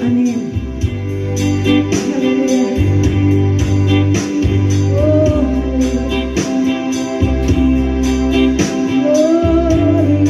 Amin. Haleluya. Oh, glory.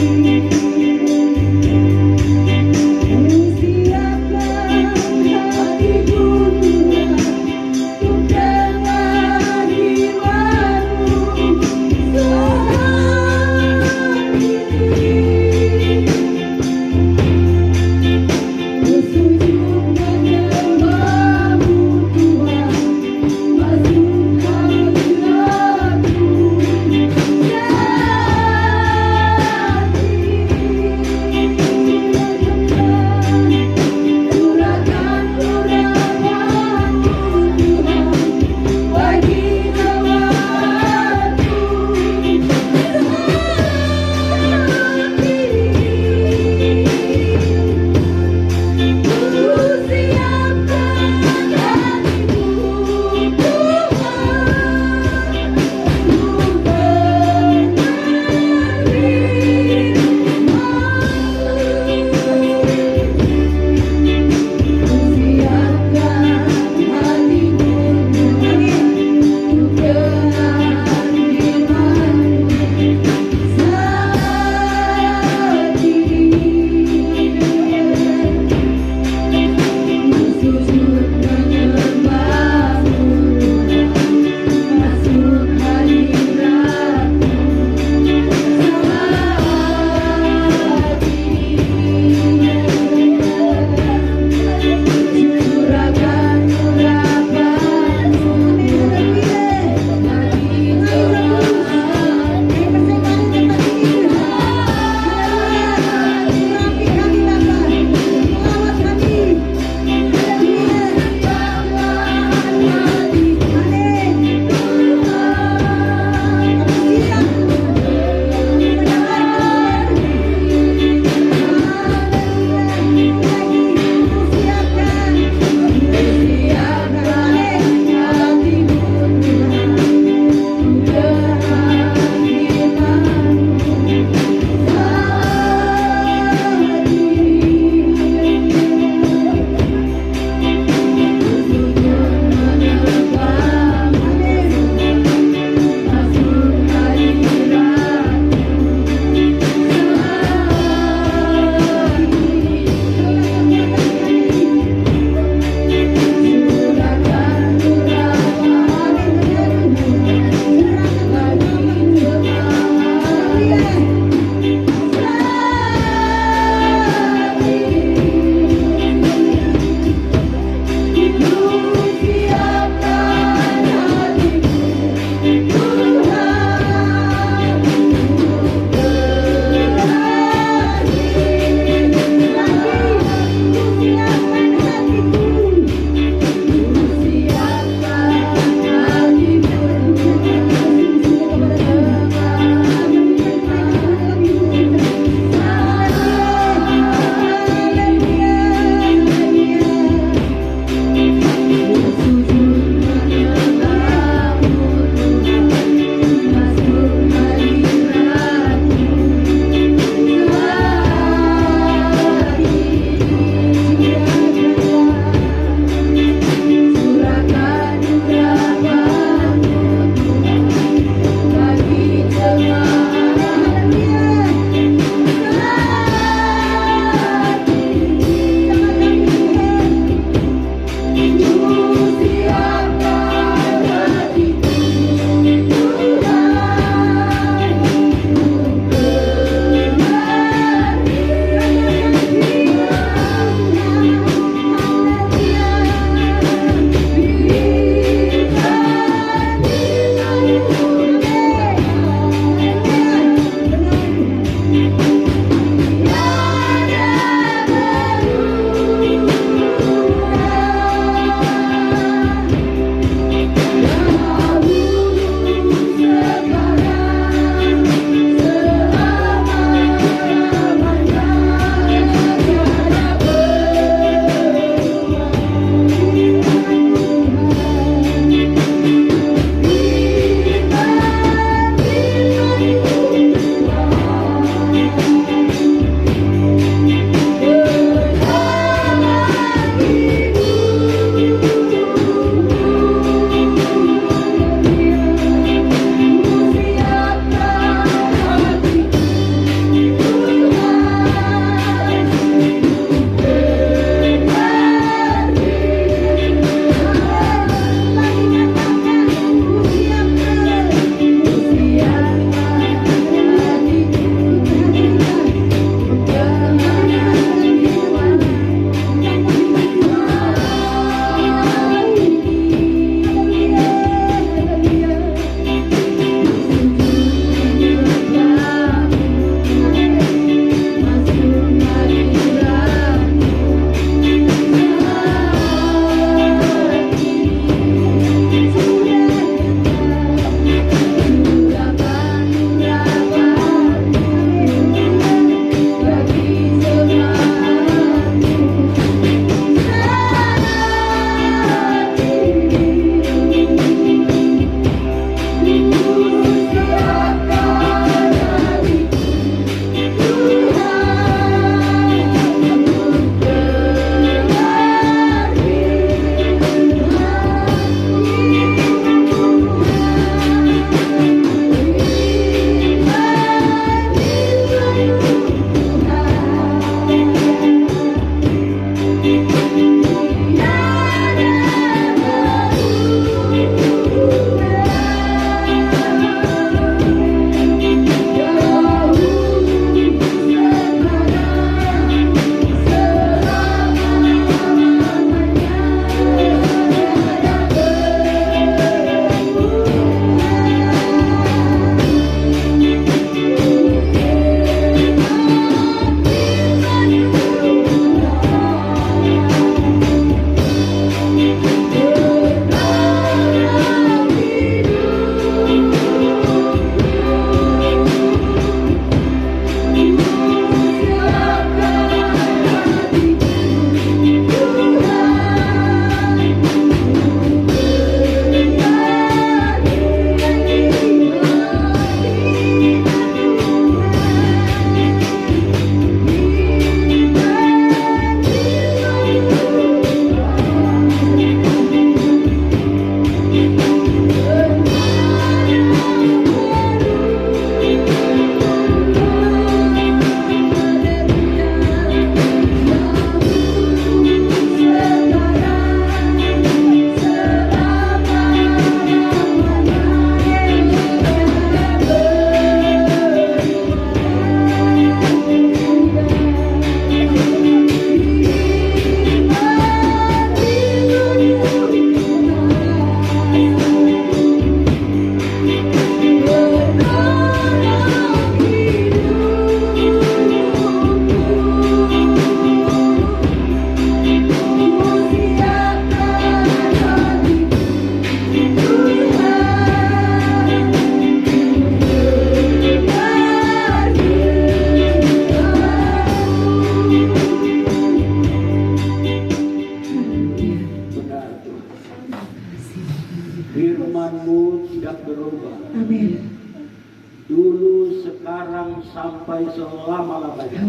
sampai selama-lamanya.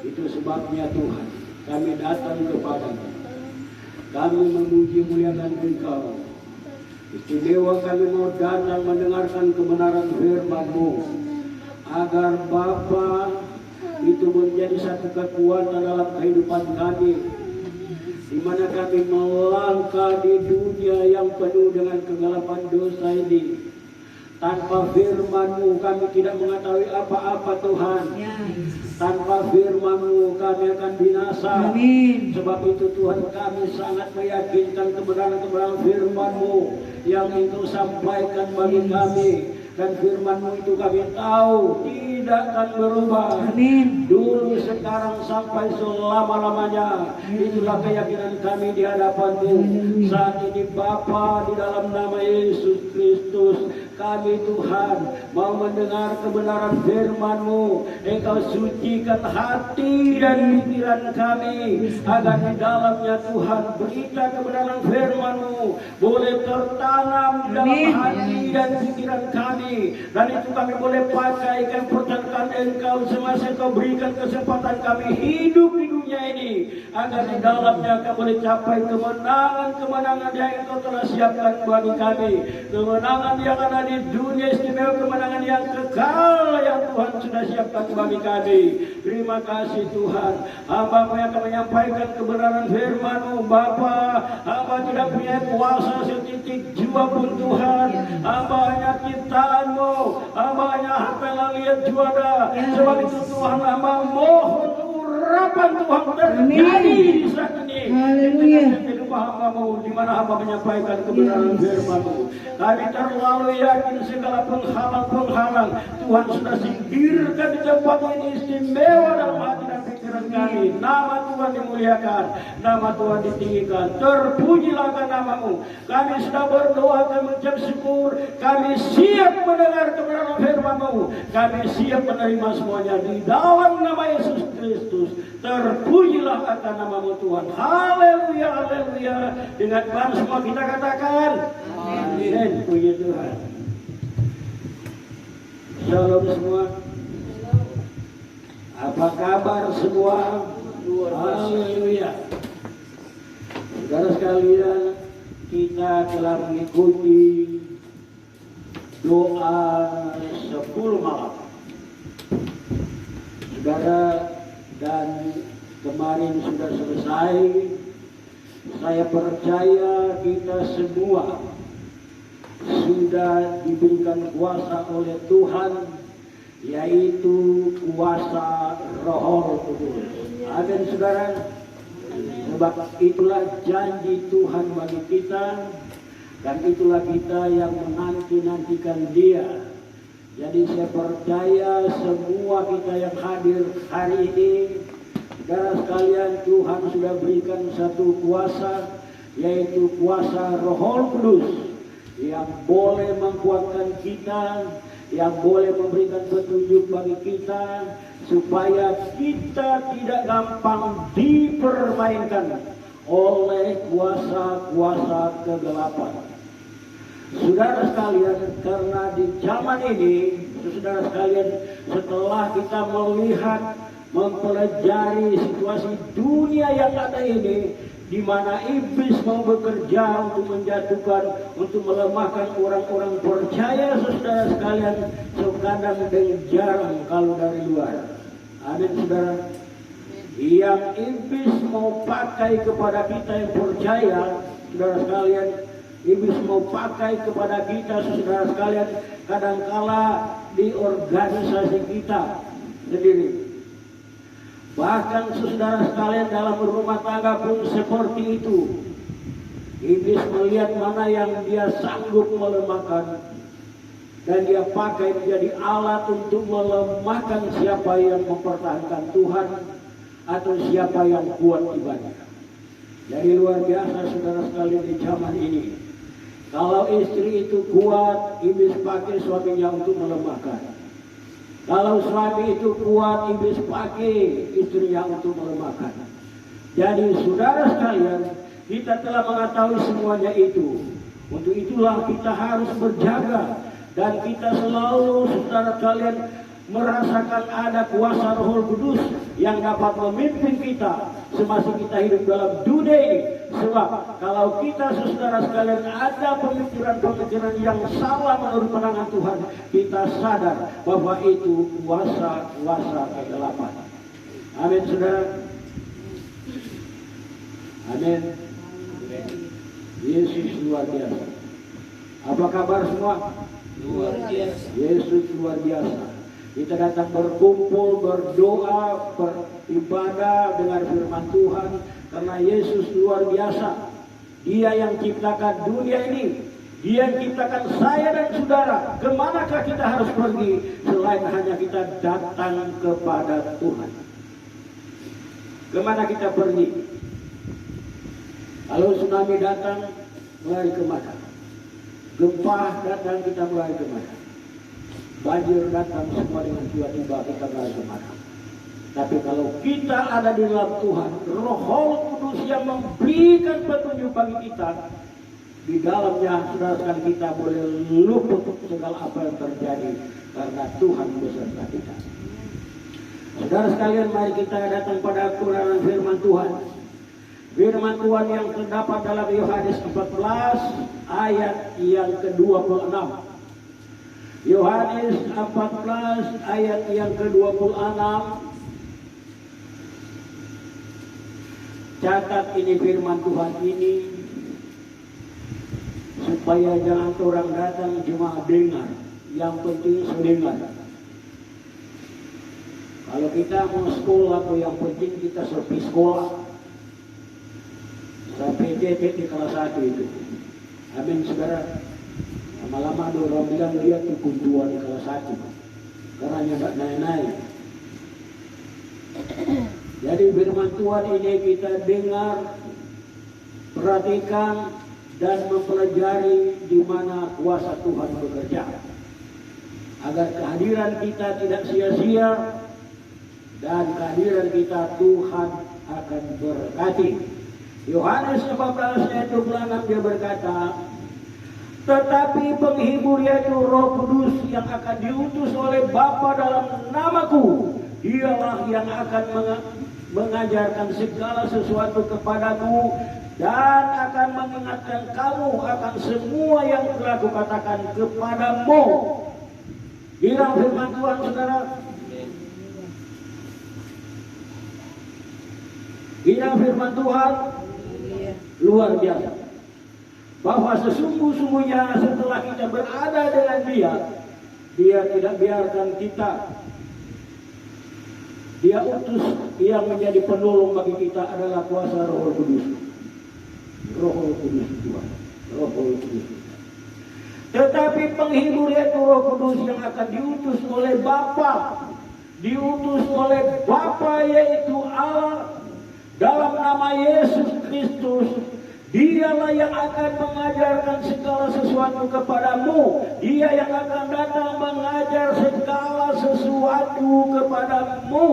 Itu sebabnya Tuhan, kami datang kepadamu. Kami memuji muliakan Engkau. Istimewa kami mau datang mendengarkan kebenaran firman-Mu, agar Bapa itu menjadi satu kekuatan dalam kehidupan kami, di mana kami melangkah di dunia yang penuh dengan kegelapan dosa ini. Tanpa firman-Mu kami tidak mengetahui apa-apa Tuhan. Tanpa firman-Mu kami akan binasa. Amin. Sebab itu Tuhan, kami sangat meyakinkan kebenaran-kebenaran firman-Mu yang Engkau sampaikan bagi kami. Dan firman-Mu itu kami tahu tidak akan berubah. Amin. Dulu, sekarang, sampai selama-lamanya. Itulah keyakinan kami di hadapan-Mu. Saat ini Bapa, di dalam nama Yesus Kristus, kami Tuhan mau mendengar kebenaran firman-Mu. Engkau sucikan hati dan pikiran kami, agar di dalamnya Tuhan berita kebenaran firman-Mu boleh tertanam di dalam hati dan pikiran kami. Dan itu kami boleh pakaikan perkataan Engkau semasa Engkau berikan kesempatan kami hidup di dunia ini, agar di dalamnya kami boleh capai kemenangan-kemenangan yang Engkau telah siapkan bagi kami. Kemenangan yang ada di dunia istimewa, kemenangan yang kekal yang Tuhan sudah siapkan bagi kami. Terima kasih Tuhan. Hamba-Mu yang akan menyampaikan kebenaran firman-Mu, Bapa. Hamba tidak punya kuasa setitik jua pun Tuhan. Hamba hanya ciptaan-Mu. Hamba hanya harta yang lihat juara. Sebab itu Tuhan, hamba mohon urapan Tuhan terjadi di saat ini. Haleluya. Hamba-Mu, di mana hamba menyampaikan kebenaran firman-Mu. Kami terlalu yakin segala penghalang-penghalang Tuhan sudah singkirkan di tempat ini istimewa dalam hati dan pikiran kami. Nama Tuhan dimuliakan, nama Tuhan ditinggikan. Terpujilah nama-Mu. Kami sudah berdoa, kami mengucap syukur. Kami siap mendengar kebenaran firman-Mu. Kami siap menerima semuanya di dalam nama Yesus Kristus. Terpujilah akan nama-Mu Tuhan. Haleluya, haleluya. Dengan iman semua kita katakan amin. Puji Tuhan. Shalom semua. Apa kabar semua? Haleluya. Saudara sekalian, kita telah mengikuti doa 10 malam. Saudara, dan kemarin sudah selesai. Saya percaya kita semua sudah diberikan kuasa oleh Tuhan, yaitu kuasa Roh Kudus. Amin saudara. Sebab itulah janji Tuhan bagi kita, dan itulah kita yang menanti-nantikan Dia. Jadi saya percaya semua kita yang hadir hari ini, saudara sekalian, Tuhan sudah berikan satu kuasa, yaitu kuasa Roh Kudus, yang boleh menguatkan kita, yang boleh memberikan petunjuk bagi kita, supaya kita tidak gampang dipermainkan oleh kuasa-kuasa kegelapan. Saudara sekalian, karena di zaman ini, saudara sekalian, setelah kita melihat, mempelajari situasi dunia yang ada ini, di mana iblis mau bekerja untuk menjatuhkan, untuk melemahkan orang-orang percaya, saudara sekalian, sekadang dan jarang kalau dari luar. Amin saudara. Yang iblis mau pakai kepada kita yang percaya, saudara sekalian, iblis mau pakai kepada kita, saudara sekalian, kadangkala di organisasi kita sendiri. Bahkan saudara sekalian, dalam rumah tangga pun seperti itu. Iblis melihat mana yang dia sanggup melemahkan, dan dia pakai menjadi alat untuk melemahkan siapa yang mempertahankan Tuhan, atau siapa yang kuat ibadah. Jadi luar biasa saudara sekalian di zaman ini. Kalau istri itu kuat, iblis pakai suaminya untuk melemahkan. Kalau suami itu kuat, iblis pakai istrinya untuk melemahkan. Jadi saudara sekalian, kita telah mengetahui semuanya itu. Untuk itulah kita harus berjaga, dan kita selalu, saudara sekalian, merasakan ada kuasa Roh Kudus yang dapat memimpin kita semasa kita hidup dalam dunia ini. Sebab kalau kita saudara sekalian ada pemikiran-pemikiran yang salah menurut pandangan Tuhan, kita sadar bahwa itu kuasa-kuasa kegelapan. Amin saudara. Amin. Yesus luar biasa. Apa kabar semua? Luar biasa. Yesus luar biasa. Kita datang berkumpul, berdoa, beribadah, dengar firman Tuhan, karena Yesus luar biasa. Dia yang ciptakan dunia ini, Dia yang ciptakan saya dan saudara. Kemanakah kita harus pergi selain hanya kita datang kepada Tuhan? Kemana kita pergi? Kalau tsunami datang, lari kemana? Gempa datang, kita lari kemana? Banjir datang, semua dengan tiba-tiba kita lari kemana? Tapi kalau kita ada di dalam Tuhan, Roh Kudus yang memberikan petunjuk bagi kita, di dalamnya saudara kita boleh luput segala apa yang terjadi karena Tuhan beserta kita. Saudara sekalian, mari kita datang pada Quran firman Tuhan. Firman Tuhan yang terdapat dalam Yohanes 14 ayat yang ke-26. Yohanes 14 ayat yang ke-26. Catat ini firman Tuhan ini, supaya jangan orang datang cuma dengar, yang penting sedengar. Kalau kita mau sekolah, atau yang penting kita selesai sekolah sampai JT di kelas 1 itu. Amin saudara. Lama-lama ada orang bilang dia tuh kuntuan di kelas 1 karena nggak naik-naik. Jadi firman Tuhan ini kita dengar, perhatikan dan mempelajari di mana kuasa Tuhan bekerja, agar kehadiran kita tidak sia-sia dan kehadiran kita Tuhan akan berkati. Yohanes 14 ayat 26 dia berkata, tetapi penghibur yaitu Roh Kudus yang akan diutus oleh Bapa dalam namaku, dialah yang akan mengajarkan segala sesuatu kepadamu dan akan mengingatkan kamu akan semua yang telah kukatakan kepadamu. Bilang firman Tuhan saudara. Bilang firman Tuhan luar biasa. Bahwa sesungguhnya setelah kita berada dengan Dia, Dia tidak biarkan kita. Dia utus yang menjadi penolong bagi kita adalah kuasa Roh Kudus. Roh Kudus Tuhan. Roh Kudus. Tetapi penghibur yaitu Roh Kudus yang akan diutus oleh Bapa, diutus oleh Bapa yaitu Allah dalam nama Yesus Kristus. Dialah yang akan mengajarkan segala sesuatu kepadamu. Dia yang akan datang mengajar segala sesuatu kepadamu.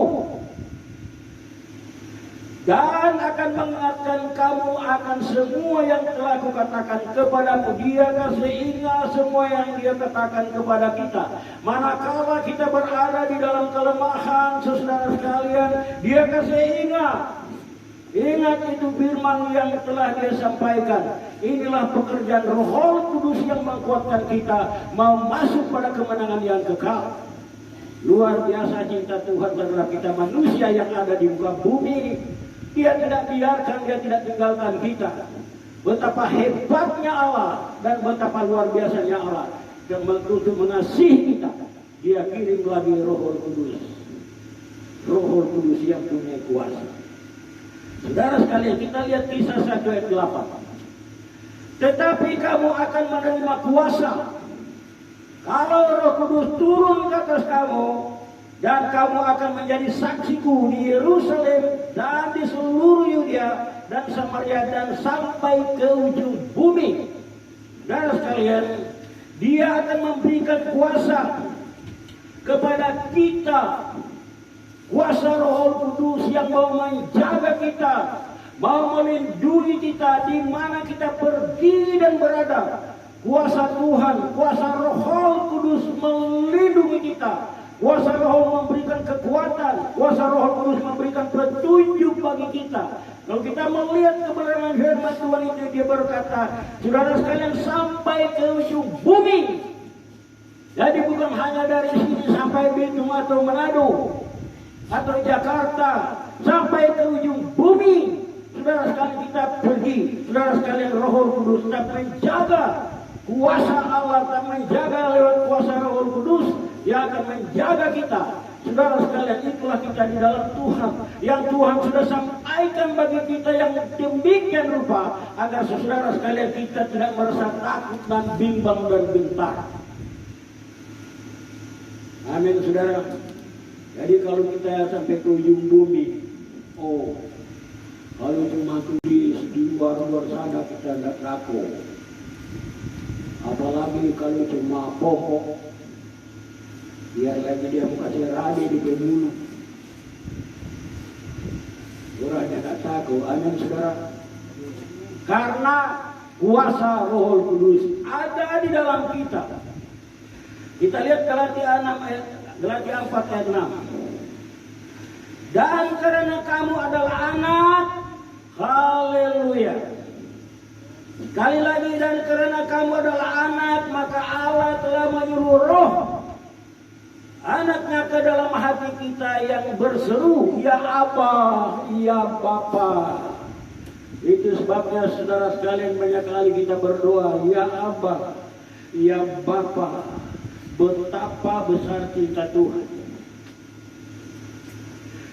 Dan akan mengingatkan kamu akan semua yang telah kukatakan kepadamu. Dia kasih ingat semua yang Dia katakan kepada kita. Manakala kita berada di dalam kelemahan, saudara sekalian, Dia kasih ingat. Ingat itu firman yang telah Dia sampaikan. Inilah pekerjaan Roh Kudus yang menguatkan kita mau masuk pada kemenangan yang kekal. Luar biasa cinta Tuhan terhadap kita manusia yang ada di muka bumi ini. Dia tidak biarkan, Dia tidak tinggalkan kita. Betapa hebatnya Allah dan betapa luar biasanya Allah yang untuk mengasihi kita. Dia kirim lagi Roh Kudus. Roh Kudus yang punya kuasa. Saudara sekalian, kita lihat Kisah 1 ayat 8. Tetapi kamu akan menerima kuasa kalau Roh Kudus turun ke atas kamu, dan kamu akan menjadi saksiku di Yerusalem dan di seluruh Yudea dan Samaria dan sampai ke ujung bumi. Saudara sekalian, Dia akan memberikan kuasa kepada kita. Kuasa Roh Kudus yang mau menjaga kita, mau melindungi kita di mana kita pergi dan berada. Kuasa Tuhan, kuasa Roh Kudus melindungi kita Kuasa Roh memberikan kekuatan, kuasa Roh Kudus memberikan petunjuk bagi kita. Kalau kita melihat kebenaran firman Tuhan itu, dia berkata, saudara sekalian, sampai ke ujung bumi. Jadi bukan hanya dari sini sampai Bitung atau Manado atau Jakarta, sampai ke ujung bumi. Saudara sekalian, kita pergi. Saudara sekalian, Roh Kudus tak menjaga kuasa Allah, tak menjaga lewat kuasa Roh Kudus. Dia akan menjaga kita. Saudara sekalian, itulah kita di dalam Tuhan. Yang Tuhan sudah sampaikan bagi kita yang demikian rupa, agar saudara sekalian kita tidak merasa takut dan bimbang dan gentar. Amin, saudara. Jadi kalau kita sampai ke ujung bumi, kalau cuma tulis di luar sana kita tidak takut. Apalagi kalau cuma pokok, biar lagi dia kasih radi di mulut. Orangnya tak takut. Amin, saudara. Karena kuasa Roh Kudus ada di dalam kita. Kita lihat Galatia 4 ayat 6. Dan karena kamu adalah anak, haleluya. Sekali lagi, dan karena kamu adalah anak, maka Allah telah menyuruh Roh anaknya ke dalam hati kita yang berseru, ya Aba, ya Bapa. Itu sebabnya saudara sekalian, banyak kali kita berdoa, ya Aba, ya Bapa. Betapa besar cinta Tuhan.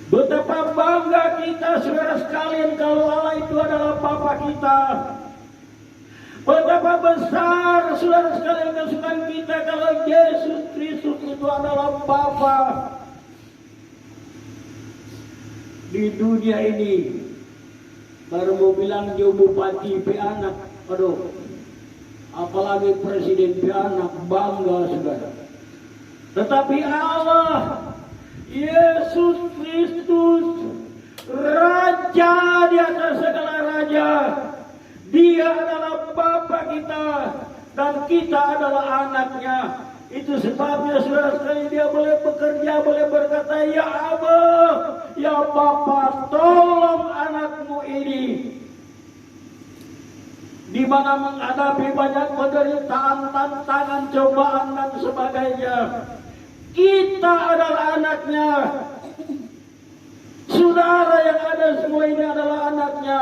Betapa bangga kita saudara sekalian kalau Allah itu adalah Bapa kita. Betapa besar saudara sekalian kesukaan kita kalau Yesus Kristus itu adalah Bapa. Di dunia ini baru mau bilang dia bupati anak, apalagi presiden anak, bangga saudara. Tetapi Allah, Yesus Kristus, Raja di atas segala raja, Dia adalah Bapa kita dan kita adalah anaknya. Itu sebabnya saudara sekalian, dia boleh bekerja, boleh berkata, ya Aba, ya Bapa, tolong anakmu ini. Di mana menghadapi banyak penderitaan, tantangan, cobaan dan sebagainya, kita adalah anaknya. Saudara yang ada semua ini adalah anaknya.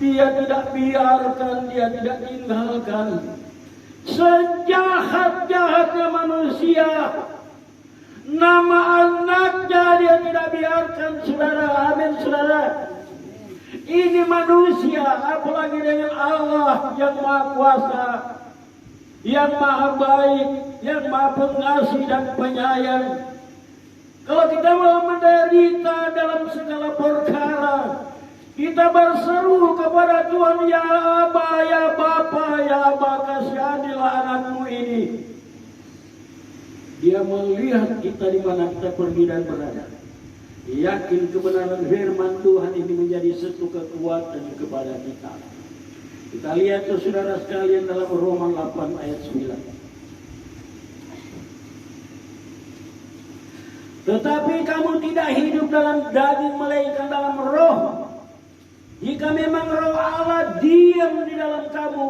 Dia tidak biarkan, dia tidak tinggalkan. Sejahat-jahatnya manusia, nama anaknya dia tidak biarkan, saudara. Amin, saudara. Ini manusia, apalagi dengan Allah yang Maha Kuasa, yang Maha Baik, yang Maha Pengasih dan Penyayang. Kalau kita mau menderita dalam segala perkara, kita berseru kepada Tuhan, ya Aba, ya Bapa, ya Aba, kasihanilah anakmu ini. Dia melihat kita di mana kita pergi dan berada. Yakin kebenaran firman Tuhan ini menjadi satu kekuatan kepada kita. Kita lihat saudara sekalian dalam Roma 8 ayat 9. Tetapi kamu tidak hidup dalam daging, melainkan dalam roh. Jika memang roh Allah diam di dalam kamu.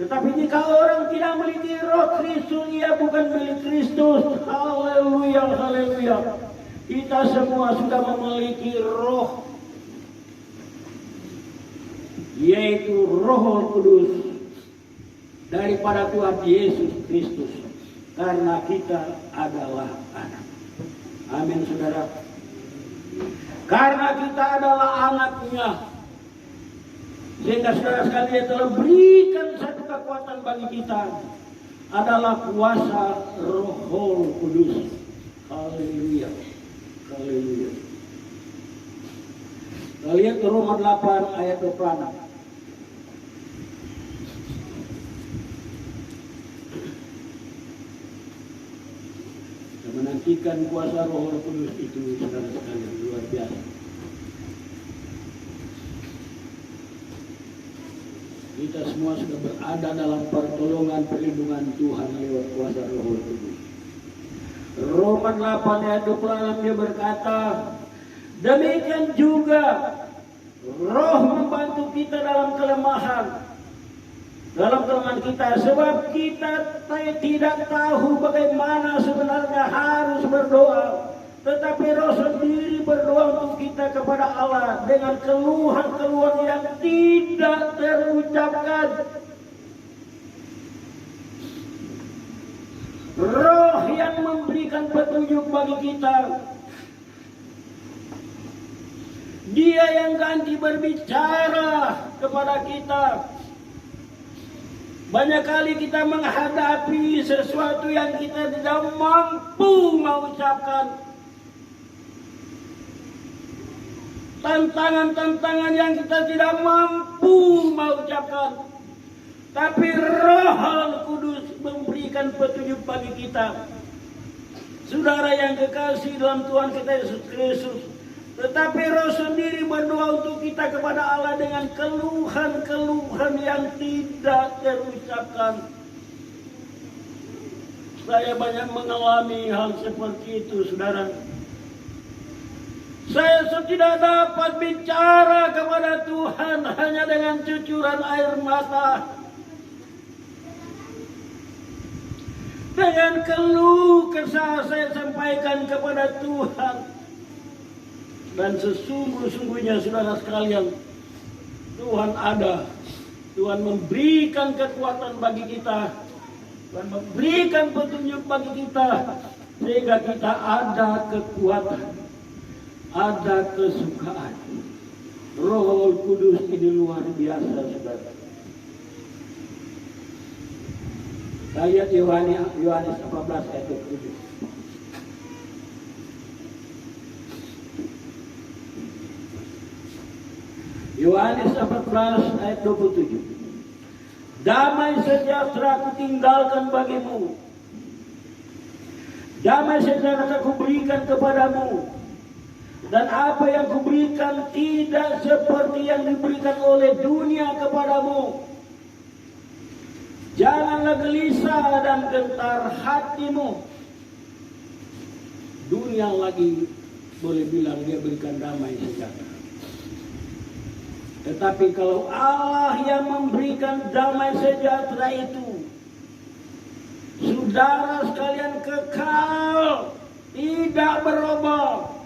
Tetapi jika orang tidak memiliki roh Kristus, ia bukan milik Kristus. Haleluya, haleluya. Kita semua sudah memiliki roh, yaitu Roh Kudus daripada Tuhan Yesus Kristus, karena kita adalah anak. Amin, saudara. Karena kita adalah anaknya, sehingga saudara sekalian telah berikan satu kekuatan bagi kita, adalah kuasa Roh Kudus. Haleluya, haleluya. Kita lihat Roma 8 ayat 26. Kita menantikan kuasa Roh Kudus itu, saudara sekalian, luar biasa. Kita semua sudah berada dalam pertolongan perlindungan Tuhan lewat kuasa Roh Kudus. Roma 8 ayat 26 dia berkata, demikian juga Roh membantu kita dalam kelemahan kita, sebab kita tidak tahu bagaimana sebenarnya harus berdoa, tetapi Roh sendiri berdoa untuk kita kepada Allah dengan keluhan-keluhan yang tidak terucapkan. Roh yang memberikan petunjuk bagi kita, Dia yang ganti berbicara kepada kita. Banyak kali kita menghadapi sesuatu yang kita tidak mampu mengucapkan. Tantangan-tantangan yang kita tidak mampu mengucapkan. Tapi Roh Kudus memberikan petunjuk bagi kita. Saudara yang kekasih dalam Tuhan kita Yesus Kristus, tetapi Roh sendiri berdoa untuk kita kepada Allah dengan keluhan-keluhan yang tidak terucapkan. Saya banyak mengalami hal seperti itu, saudara. Saya tidak dapat bicara kepada Tuhan hanya dengan cucuran air mata. Dengan keluh kesah saya sampaikan kepada Tuhan. Dan sesungguh-sungguhnya saudara sekalian, Tuhan ada. Tuhan memberikan kekuatan bagi kita. Tuhan memberikan petunjuk bagi kita. Sehingga kita ada kekuatan. Ada kesukaan. Roh Kudus ini luar biasa, saudara. Ayat Yohanes 14 ayat 27. Yohanes 14 ayat 27. Damai sejahtera ku tinggalkan bagimu. Damai sejahtera ku berikan kepadamu. Dan apa yang kuberikan tidak seperti yang diberikan oleh dunia kepadamu. Janganlah gelisah dan gentar hatimu. Dunia lagi boleh bilang dia berikan damai sejahtera. Tetapi kalau Allah yang memberikan damai sejahtera itu, saudara sekalian, kekal, tidak berubah.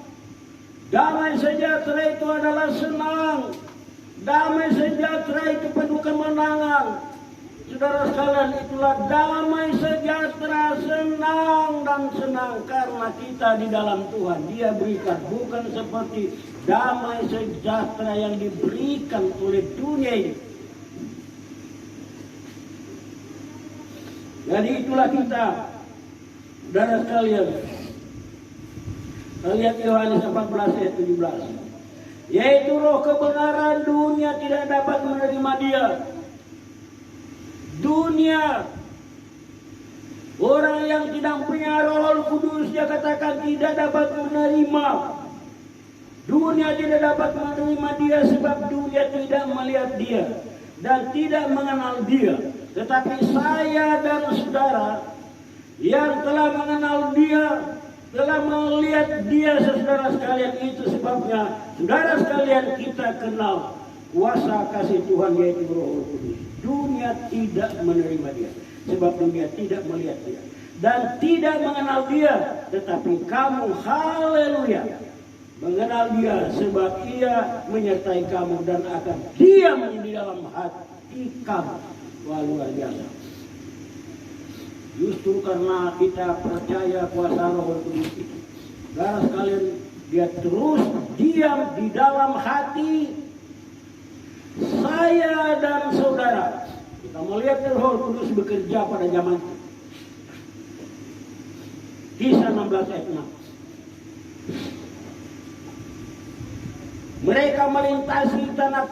Damai sejahtera itu adalah senang. Damai sejahtera itu penuh kemenangan. Saudara sekalian, itulah damai sejahtera, senang dan senang karena kita di dalam Tuhan. Dia berikan, bukan seperti damai sejahtera yang diberikan oleh dunia ini. Jadi itulah kita, saudara sekalian. Lihat Yohanes 14 ayat 17. Yaitu roh kebenaran, dunia tidak dapat menerima dia. Dunia, orang yang tidak punya Roh Kudus, dia katakan tidak dapat menerima. Dunia tidak dapat menerima dia sebab dunia tidak melihat dia dan tidak mengenal dia. Tetapi saya dan saudara yang telah mengenal dia, telah melihat dia, saudara sekalian, itu sebabnya saudara sekalian kita kenal kuasa kasih Tuhan yaitu Roh Kudus. Dunia tidak menerima dia sebab dunia tidak melihat dia dan tidak mengenal dia. Tetapi kamu, haleluya, mengenal dia sebab ia menyertai kamu dan akan diam di dalam hati kamu. Wah, luar biasa. Justru karena kita percaya kuasa Roh Kudus itu, saudara sekalian, dia terus diam di dalam hati saya dan saudara. Kita melihat Roh Kudus bekerja pada zaman itu. Kisah 16 ayat 6. Mereka melintasi tanah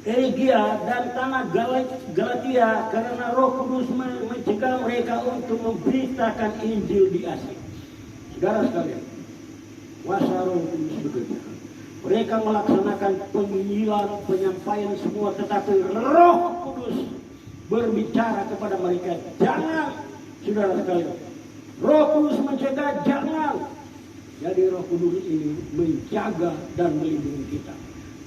Frigia dan tanah Galatia karena Roh Kudus mencegah mereka untuk memberitakan Injil di Asia. Saudara sekalian, kuasa Roh Kudus bekerja. Mereka melaksanakan penginjilan, penyampaian semua, tetapi Roh Kudus berbicara kepada mereka. Jangan, saudara sekalian, Roh Kudus mencegah, jangan. Jadi Roh Kudus ini menjaga dan melindungi kita.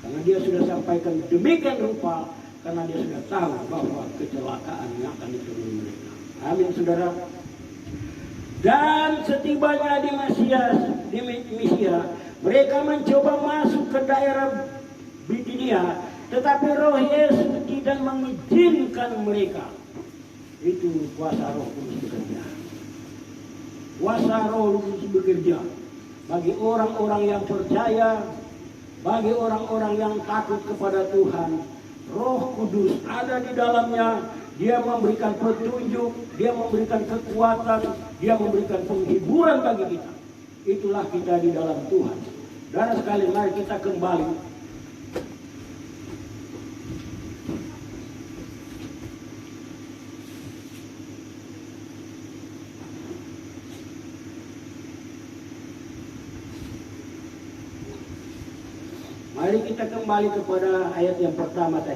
Karena dia sudah sampaikan demikian rupa, karena dia sudah tahu bahwa kecelakaan yang akan ditemui mereka. Amin, saudara. Dan setibanya di Misia, mereka mencoba masuk ke daerah Bitinia, tetapi Roh Yesus tidak mengizinkan mereka. Itu kuasa Roh Kudus bekerja. Kuasa Roh Kudus bekerja bagi orang-orang yang percaya, bagi orang-orang yang takut kepada Tuhan. Roh Kudus ada di dalamnya. Dia memberikan petunjuk, dia memberikan kekuatan, dia memberikan penghiburan bagi kita. Itulah kita di dalam Tuhan. Dan sekali mari kita kembali. Mari kita kembali kepada ayat yang pertama tadi.